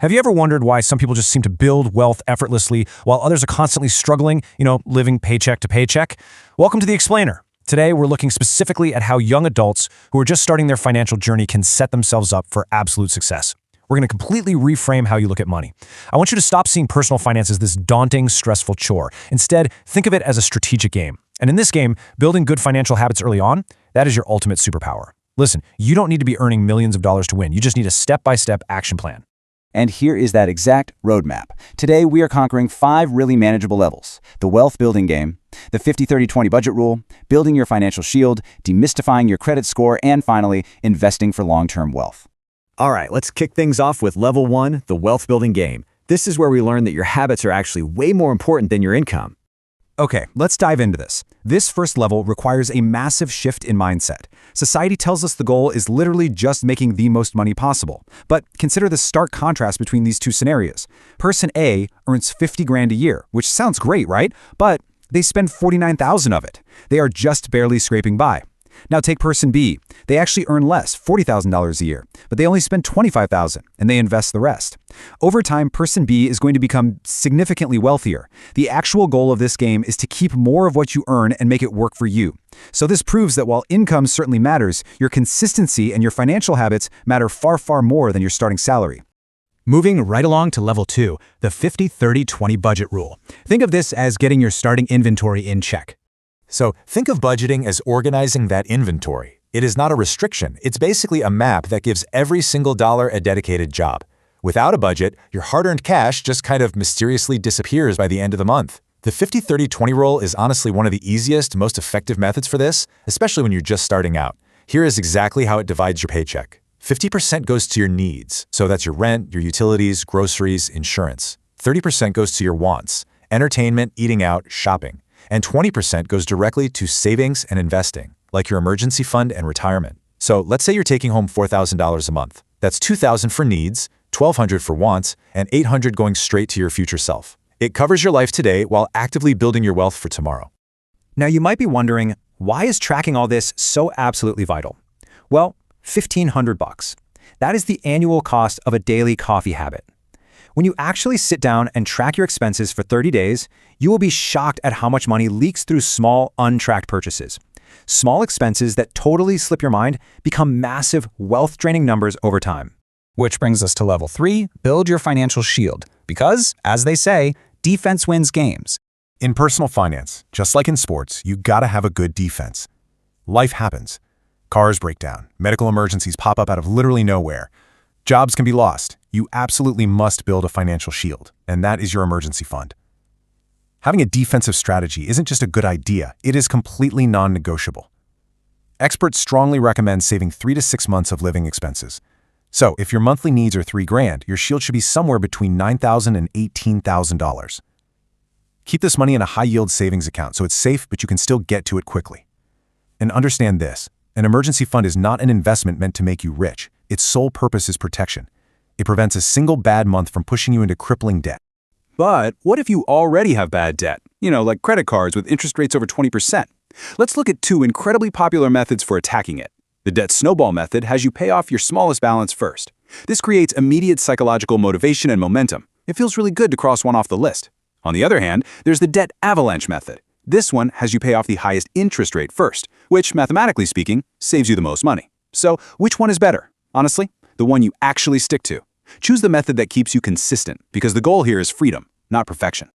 Have you ever wondered why some people just seem to build wealth effortlessly while others are constantly struggling, living paycheck to paycheck? Welcome to The Explainer. Today, we're looking specifically at how young adults who are just starting their financial journey can set themselves up for absolute success. We're going to completely reframe how you look at money. I want you to stop seeing personal finance as this daunting, stressful chore. Instead, think of it as a strategic game. And in this game, building good financial habits early on, that is your ultimate superpower. Listen, you don't need to be earning millions of dollars to win. You just need a step-by-step action plan. And here is that exact roadmap. Today, we are conquering 5 really manageable levels: the wealth building game, the 50-30-20 budget rule, building your financial shield, demystifying your credit score, and finally, investing for long-term wealth. All right, let's kick things off with level 1, the wealth building game. This is where we learn that your habits are actually way more important than your income. Okay, let's dive into this. This first level requires a massive shift in mindset. Society tells us the goal is literally just making the most money possible. But consider the stark contrast between these two scenarios. Person A earns 50 grand a year, which sounds great, right? But they spend 49,000 of it. They are just barely scraping by. Now take person B. They actually earn less, $40,000 a year, but they only spend $25,000 and they invest the rest. Over time, person B is going to become significantly wealthier. The actual goal of this game is to keep more of what you earn and make it work for you. So this proves that while income certainly matters, your consistency and your financial habits matter far, far more than your starting salary. Moving right along to level 2, the 50-30-20 budget rule. Think of this as getting your starting inventory in check. So think of budgeting as organizing that inventory. It is not a restriction. It's basically a map that gives every single dollar a dedicated job. Without a budget, your hard-earned cash just kind of mysteriously disappears by the end of the month. The 50-30-20 rule is honestly one of the easiest, most effective methods for this, especially when you're just starting out. Here is exactly how it divides your paycheck. 50% goes to your needs, so that's your rent, your utilities, groceries, insurance. 30% goes to your wants, entertainment, eating out, shopping. And 20% goes directly to savings and investing, like your emergency fund and retirement. So let's say you're taking home $4,000 a month. That's $2,000 for needs, $1,200 for wants, and $800 going straight to your future self. It covers your life today while actively building your wealth for tomorrow. Now you might be wondering, why is tracking all this so absolutely vital? Well, $1,500. That is the annual cost of a daily coffee habit. When you actually sit down and track your expenses for 30 days, you will be shocked at how much money leaks through small, untracked purchases. Small expenses that totally slip your mind become massive, wealth-draining numbers over time. Which brings us to level 3, build your financial shield. Because, as they say, defense wins games. In personal finance, just like in sports, you gotta have a good defense. Life happens. Cars break down. Medical emergencies pop up out of literally nowhere. Jobs can be lost. You absolutely must build a financial shield, and that is your emergency fund. Having a defensive strategy isn't just a good idea, it is completely non-negotiable. Experts strongly recommend saving 3 to 6 months of living expenses. So, if your monthly needs are $3 grand, your shield should be somewhere between $9,000 and $18,000. Keep this money in a high-yield savings account so it's safe, but you can still get to it quickly. And understand this, an emergency fund is not an investment meant to make you rich. Its sole purpose is protection. It prevents a single bad month from pushing you into crippling debt. But what if you already have bad debt? Like credit cards with interest rates over 20%. Let's look at 2 incredibly popular methods for attacking it. The debt snowball method has you pay off your smallest balance first. This creates immediate psychological motivation and momentum. It feels really good to cross one off the list. On the other hand, there's the debt avalanche method. This one has you pay off the highest interest rate first, which, mathematically speaking, saves you the most money. So, which one is better? Honestly, the one you actually stick to. Choose the method that keeps you consistent, because the goal here is freedom, not perfection.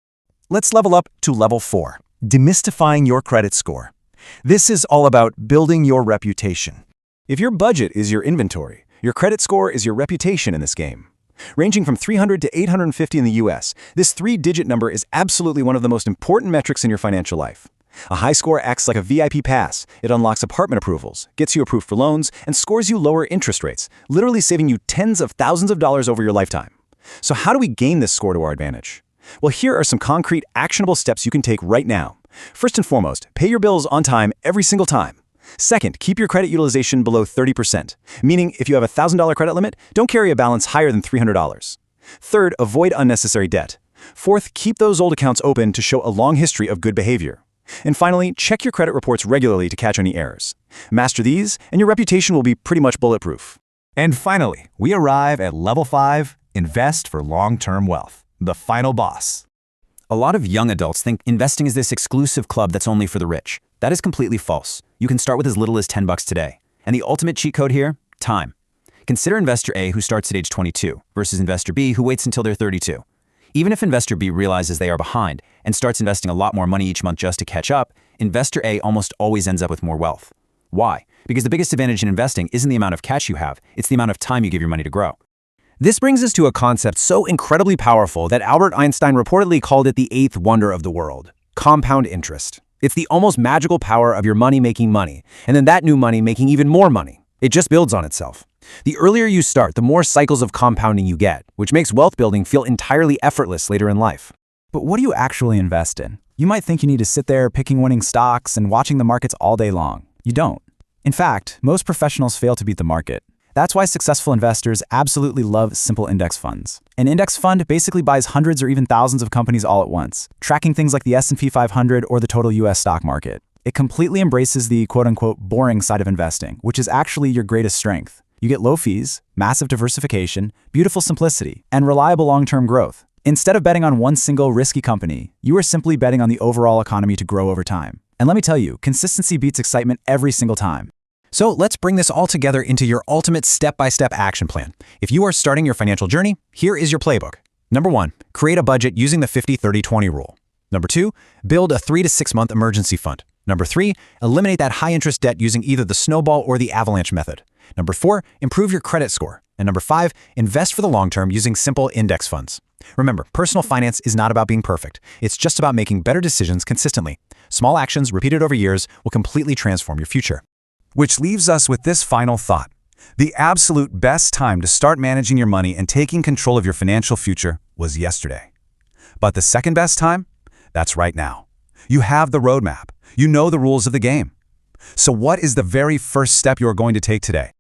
Let's level up to level 4, demystifying your credit score. This is all about building your reputation. If your budget is your inventory, your credit score is your reputation in this game. Ranging from 300 to 850 in the US, this 3-digit number is absolutely one of the most important metrics in your financial life. A high score acts like a VIP pass. It unlocks apartment approvals, gets you approved for loans, and scores you lower interest rates, literally saving you tens of thousands of dollars over your lifetime. So how do we gain this score to our advantage? Well, here are some concrete, actionable steps you can take right now. First and foremost, pay your bills on time every single time. Second, keep your credit utilization below 30%, meaning if you have a $1,000 credit limit, don't carry a balance higher than $300. Third, avoid unnecessary debt. Fourth, keep those old accounts open to show a long history of good behavior. And finally, check your credit reports regularly to catch any errors. Master these, and your reputation will be pretty much bulletproof. And finally, we arrive at level 5, Invest for long-term wealth. The final boss. A lot of young adults think investing is this exclusive club that's only for the rich. That is completely false. You can start with as little as $10 today. And the ultimate cheat code here? Time. Consider Investor A, who starts at age 22, versus Investor B, who waits until they're 32. Even if Investor B realizes they are behind and starts investing a lot more money each month just to catch up, Investor A almost always ends up with more wealth. Why? Because the biggest advantage in investing isn't the amount of cash you have, it's the amount of time you give your money to grow. This brings us to a concept so incredibly powerful that Albert Einstein reportedly called it the eighth wonder of the world: compound interest. It's the almost magical power of your money making money, and then that new money making even more money. It just builds on itself. The earlier you start, the more cycles of compounding you get, which makes wealth building feel entirely effortless later in life. But what do you actually invest in? You might think you need to sit there picking winning stocks and watching the markets all day long. You don't. In fact, most professionals fail to beat the market. That's why successful investors absolutely love simple index funds. An index fund basically buys hundreds or even thousands of companies all at once, tracking things like the S&P 500 or the total US stock market. It completely embraces the quote-unquote boring side of investing, which is actually your greatest strength. You get low fees, massive diversification, beautiful simplicity, and reliable long-term growth. Instead of betting on one single risky company, you are simply betting on the overall economy to grow over time. And let me tell you, consistency beats excitement every single time. So let's bring this all together into your ultimate step-by-step action plan. If you are starting your financial journey, here is your playbook. Number 1, create a budget using the 50-30-20 rule. Number 2, build a 3 to 6 month emergency fund. Number 3, eliminate that high-interest debt using either the snowball or the avalanche method. Number 4, improve your credit score. And number 5, invest for the long term using simple index funds. Remember, personal finance is not about being perfect. It's just about making better decisions consistently. Small actions repeated over years will completely transform your future. Which leaves us with this final thought. The absolute best time to start managing your money and taking control of your financial future was yesterday. But the second best time? That's right now. You have the roadmap. You know the rules of the game. So what is the very first step you're going to take today?